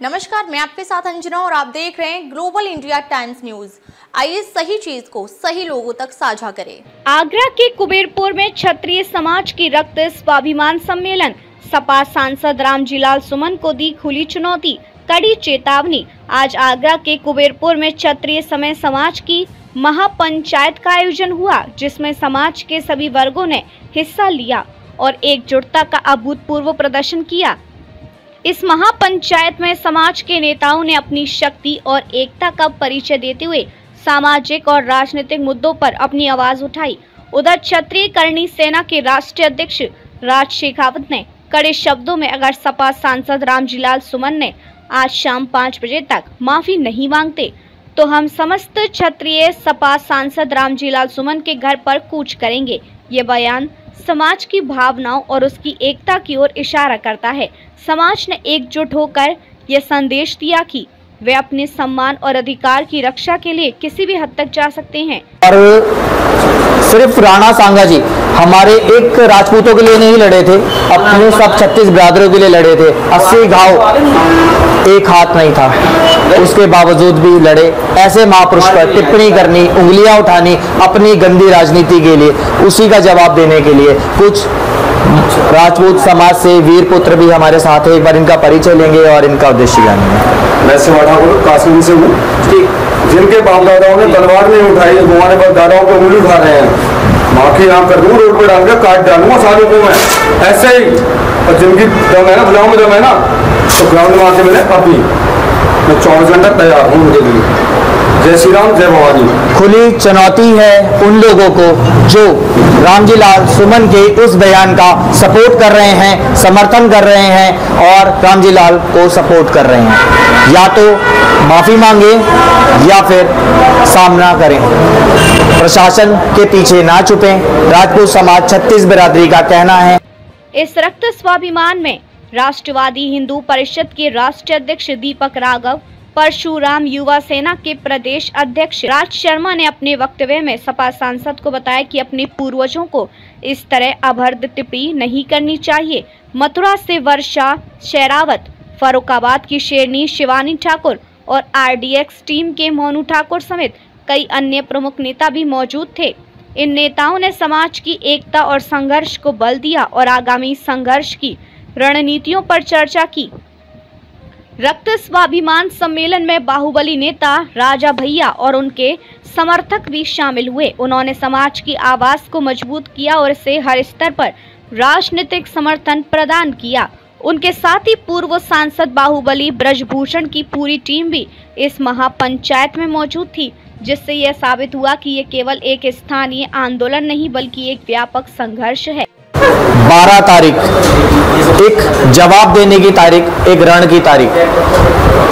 नमस्कार, मैं आपके साथ अंजना और आप देख रहे हैं ग्लोबल इंडिया टाइम्स न्यूज। आइए सही चीज को सही लोगों तक साझा करें। आगरा के कुबेरपुर में क्षत्रिय समाज की रक्त स्वाभिमान सम्मेलन, सपा सांसद रामजीलाल सुमन को दी खुली चुनौती, कड़ी चेतावनी। आज आगरा के कुबेरपुर में क्षत्रिय समाज की महापंचायत का आयोजन हुआ, जिसमें समाज के सभी वर्गों ने हिस्सा लिया और एकजुटता का अभूतपूर्व प्रदर्शन किया। इस महापंचायत में समाज के नेताओं ने अपनी शक्ति और एकता का परिचय देते हुए सामाजिक और राजनीतिक मुद्दों पर अपनी आवाज उठाई। उधर क्षत्रिय करणी सेना के राष्ट्रीय अध्यक्ष राज शेखावत ने कड़े शब्दों में अगर सपा सांसद रामजीलाल सुमन ने आज शाम 5 बजे तक माफी नहीं मांगते तो हम समस्त क्षत्रिय सपा सांसद रामजीलाल सुमन के घर पर कूच करेंगे। ये बयान समाज की भावनाओं और उसकी एकता की ओर इशारा करता है। समाज ने एकजुट होकर यह संदेश दिया कि वे अपने सम्मान और अधिकार की रक्षा के लिए किसी भी हद तक जा सकते हैं। और सिर्फ राणा सांगा जी हमारे एक राजपूतों के लिए नहीं लड़े थे, अपने सब 36 बिरादरों के लिए लड़े थे। 80 घाव एक हाथ नहीं था, उसके बावजूद भी लड़े। ऐसे महापुरुष पर टिप्पणी करनी, उंगलियां उठानी अपनी गंदी राजनीति के लिए, उसी का जवाब देने के लिए कुछ राजपूत समाज से वीर पुत्र भी हमारे साथ है। एक बार इनका परिचय लेंगे और इनका उद्देश्य जानेंगे। मैं सेवा ठाकुर काश्मीर से हूँ, जिनके बाप दादाओं ने तलवार नहीं उठाई, हमारे बाप दादाओं को उंगली उठा रहे हैं। माफी यहाँ कर दूँ, रोड पे डाल के काट डालूंगा सालों को मैं ऐसे ही। और जिनकी दम है ना, बुलाओ में दम है ना, तो ग्राउंड में आके मिले अभी। मैं 24 घंटा तैयार हूँ उनके लिए। जय श्री राम, जय भवानी। खुली चुनौती है उन लोगों को जो रामजीलाल सुमन के उस बयान का सपोर्ट कर रहे हैं, समर्थन कर रहे हैं और रामजीलाल को सपोर्ट कर रहे हैं। या तो माफी मांगे या फिर सामना करें। प्रशासन के पीछे ना छुपें। राजपूत समाज 36 बिरादरी का कहना है। इस रक्त स्वाभिमान में राष्ट्रवादी हिंदू परिषद के राष्ट्रीय अध्यक्ष दीपक राघव, परशुराम युवा सेना के प्रदेश अध्यक्ष राज शर्मा ने अपने वक्तव्य में सपा सांसद को बताया कि अपने पूर्वजों को इस तरह अभद्र टिप्पणी नहीं करनी चाहिए। मथुरा से वर्षा शेरावत, फर्रुखाबाद की शेरनी शिवानी ठाकुर और आरडीएक्स टीम के मोनू ठाकुर समेत कई अन्य प्रमुख नेता भी मौजूद थे। इन नेताओं ने समाज की एकता और संघर्ष को बल दिया और आगामी संघर्ष की रणनीतियों पर चर्चा की। रक्त स्वाभिमान सम्मेलन में बाहुबली नेता राजा भैया और उनके समर्थक भी शामिल हुए। उन्होंने समाज की आवाज को मजबूत किया और इसे हर स्तर पर राजनीतिक समर्थन प्रदान किया। उनके साथ ही पूर्व सांसद बाहुबली ब्रजभूषण की पूरी टीम भी इस महापंचायत में मौजूद थी, जिससे यह साबित हुआ कि ये केवल एक स्थानीय आंदोलन नहीं बल्कि एक व्यापक संघर्ष है। 12 तारीख एक जवाब देने की तारीख, एक रण की तारीख।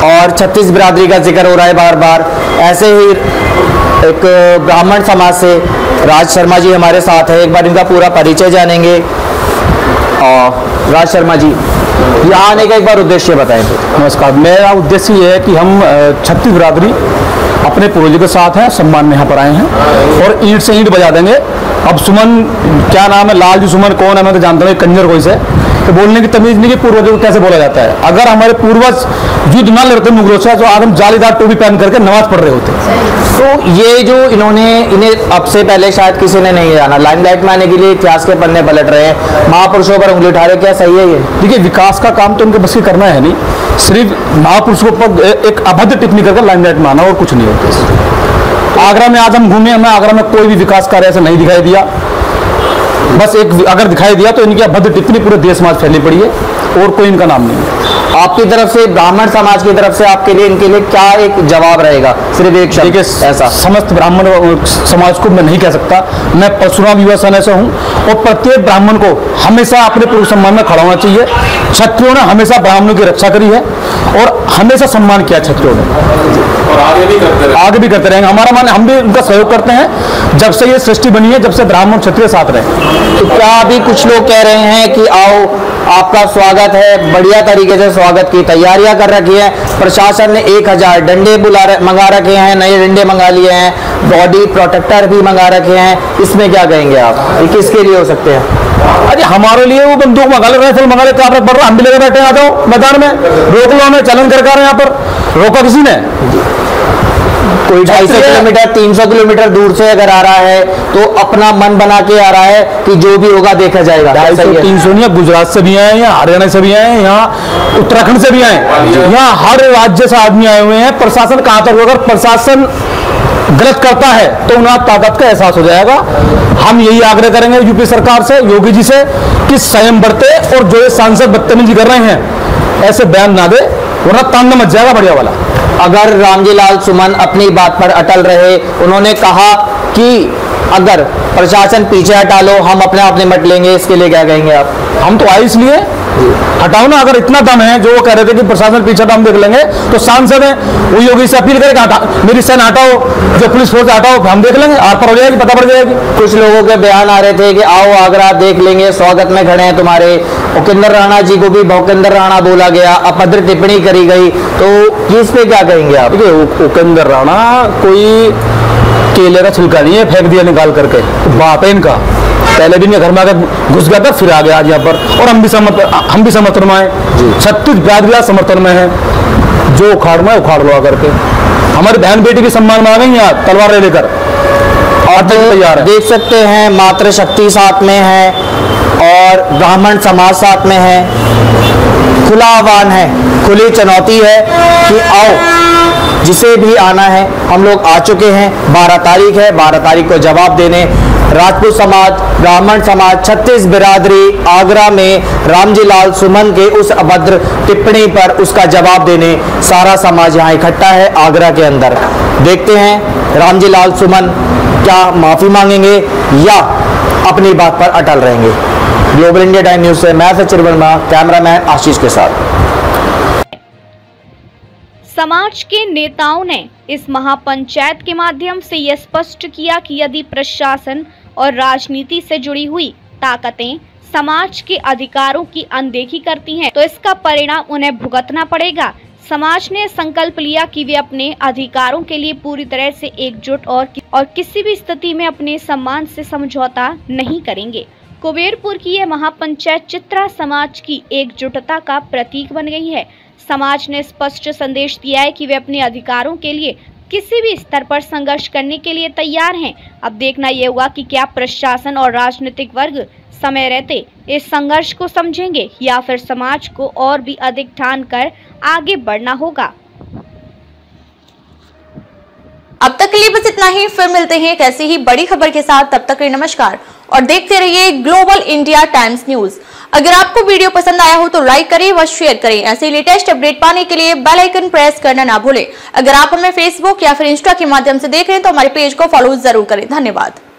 और 36 बिरादरी का जिक्र हो रहा है बार बार। ऐसे ही एक ब्राह्मण समाज से राज शर्मा जी हमारे साथ है। एक बार इनका पूरा परिचय जानेंगे। और राज शर्मा जी, यहाँ आने का एक बार उद्देश्य बताएं। नमस्कार, मेरा उद्देश्य ये है कि हम 36 बिरादरी अपने पूर्वजों के साथ हैं, सम्मान में यहाँ पर आए हैं और ईंट से ईंट बजा देंगे। अब सुमन क्या नाम है, लालजी सुमन कौन है मैं तो जानता हूँ, कंजर कोई से, तो बोलने की तमीज नहीं कि पूर्वजों को कैसे बोला जाता है। अगर हमारे पूर्वज युद्ध न लड़ते मुगलों से तो आज हम जालीदार टोपी पहन करके नमाज पढ़ रहे होते। तो ये जो इन्हें अब से पहले शायद किसी ने नहीं जाना, लाइमलाइट में आने के लिए इतिहास के पन्ने पलट रहे हैं, महापुरुषों पर उंगली उठा रहे, क्या सही है ये? देखिए, विकास का काम तो उनके बस की करना है नहीं, सिर्फ महापुरुषों पर एक अभद्र टिप्पणी करके लाइमलाइट में आना और कुछ नहीं होता। आगरा में आज हम घूमे, हमें आगरा में कोई भी विकास कार्य ऐसा नहीं दिखाई दिया। बस एक अगर दिखाई दिया तो इनकी अभद्र टिप्पणी पूरे देश में फैली पड़ी है और कोई इनका नाम नहीं है। आपकी तरफ से, ब्राह्मण समाज की तरफ से आपके लिए इनके लिए क्या एक जवाब रहेगा? सिर्फ एक शब्द ऐसा। समस्त ब्राह्मण समाज को मैं नहीं कह सकता, मैं परशुराम युवा सेना से हूँ और प्रत्येक ब्राह्मण को हमेशा अपने पूर्व सम्मान में खड़ा होना चाहिए। क्षत्रियों ने हमेशा ब्राह्मणों की रक्षा करी है और हमेशा सम्मान किया क्षत्रियों ने और आगे भी करते रहेंगे। हमारा मान, हम भी उनका सहयोग करते हैं। जब से ये सृष्टि बनी है, जब से ब्राह्मण क्षत्रिय साथ रहे। तो क्या अभी कुछ लोग कह रहे हैं कि आओ आपका स्वागत है, बढ़िया तरीके से स्वागत की तैयारियां कर रखी है। प्रशासन ने 1000 डंडे मंगा रखे हैं, नए डंडे मंगा लिए हैं, बॉडी प्रोटेक्टर भी मंगा रखे हैं। इसमें क्या कहेंगे आप, ये किसके लिए हो सकते हैं? अरे हमारे लिए वो बंदूक मंगा ले, राइफल मंगा ले, आप बढ़ रहा, हम भी लेकर बैठे, आ जाओ मैदान में, रोक लो हमें, चलन कर रहे हैं। यहाँ पर रोका किसी ने? कोई 250 किलोमीटर 300 किलोमीटर दूर से अगर आ रहा है तो अपना मन बना के आ रहा है कि जो भी होगा देखा जाएगा। 300 नहीं, गुजरात से भी आए, यहाँ हरियाणा से भी आए, यहाँ उत्तराखंड से भी आए, यहाँ हर राज्य से आदमी आए हुए हैं। प्रशासन कहाँ तक, अगर प्रशासन गलत करता है तो उन्हें ताकत का एहसास हो जाएगा। हम यही आग्रह करेंगे यूपी सरकार से, योगी जी से, कि संयम बरते और जो ये सांसद बदतमीजी कर रहे हैं ऐसे बयान ना दे, वरना तांडव मच जाएगा बढ़िया वाला। अगर रामजीलाल सुमन अपनी बात पर अटल रहे, उन्होंने कहा कि अगर प्रशासन पीछे हटा लो हम अपने आप निपट लेंगे, इसके लिए क्या कहेंगे आप? हम तो आए इसलिए, हटाओ ना। अगर इतना दम है जो वो कह रहे थे कि प्रशासन पीछे हटाओ हम देख लेंगे, तो सांसद है वो योगी से अपील करेगा मेरी सेना हटाओ, जो पुलिस फोर्स हटाओ, हम देख लेंगे, आर पर हो जाएगी, पता पड़ जाएगी। कुछ लोगों के बयान आ रहे थे कि आओ आगरा देख लेंगे, स्वागत में खड़े हैं तुम्हारे। उपेंद्र राणा जी को भी भूपेंद्र राणा बोला गया, अपभद्र टिप्पणी करी गई, तो इस पे क्या कहेंगे आप? देखिए उपेंद्र राणा कोई केले का छिलका नहीं है, फेंक दिया निकाल करके, तो बाप है इनका। पहले भी घर में आकर घुस गया था, फिर आ गया आज यहाँ पर, और हम भी समर्थन में आए। 36 बिरादरियां समर्थन में है, जो उखाड़ में उखाड़ लो आकर के। हमारी बहन बेटी भी सम्मान में आ गई यहाँ तलवार लेकर, और तैयार है। देख सकते हैं मातृशक्ति साथ में है और ब्राह्मण समाज साथ में है। खुला आह्वान है, खुली चुनौती है कि आओ जिसे भी आना है। हम लोग आ चुके हैं, 12 तारीख है, 12 तारीख को जवाब देने राजपूत समाज, ब्राह्मण समाज, 36 बिरादरी आगरा में रामजीलाल सुमन के उस अभद्र टिप्पणी पर उसका जवाब देने सारा समाज यहाँ इकट्ठा है आगरा के अंदर। देखते हैं रामजीलाल सुमन क्या माफी मांगेंगे या अपनी बात पर अटल रहेंगे। ग्लोबल इंडिया टाइम न्यूज से मैं सचिन वर्मा, कैमरामैन आशीष के साथ। समाज के नेताओं ने इस महापंचायत के माध्यम से यह स्पष्ट किया कि यदि प्रशासन और राजनीति से जुड़ी हुई ताकतें समाज के अधिकारों की अनदेखी करती हैं, तो इसका परिणाम उन्हें भुगतना पड़ेगा। समाज ने संकल्प लिया कि वे अपने अधिकारों के लिए पूरी तरह से एकजुट और किसी भी स्थिति में अपने सम्मान से समझौता नहीं करेंगे। कुबेरपुर की यह महापंचायत चित्रा समाज की एकजुटता का प्रतीक बन गई है। समाज ने स्पष्ट संदेश दिया है कि वे अपने अधिकारों के लिए किसी भी स्तर पर संघर्ष करने के लिए तैयार हैं। अब देखना यह हुआ कि क्या प्रशासन और राजनीतिक वर्ग समय रहते इस संघर्ष को समझेंगे या फिर समाज को और भी अधिक ठान कर आगे बढ़ना होगा। अब तक के लिए बस इतना ही, फिर मिलते हैं एक ऐसी ही बड़ी खबर के साथ। तब तक के लिए नमस्कार और देखते रहिए ग्लोबल इंडिया टाइम्स न्यूज। अगर आपको वीडियो पसंद आया हो तो लाइक करें व शेयर करें। ऐसे लेटेस्ट अपडेट पाने के लिए बेल आइकन प्रेस करना ना भूलें। अगर आप हमें फेसबुक या फिर इंस्टा के माध्यम से देख रहे हैं तो हमारे पेज को फॉलो जरूर करें। धन्यवाद।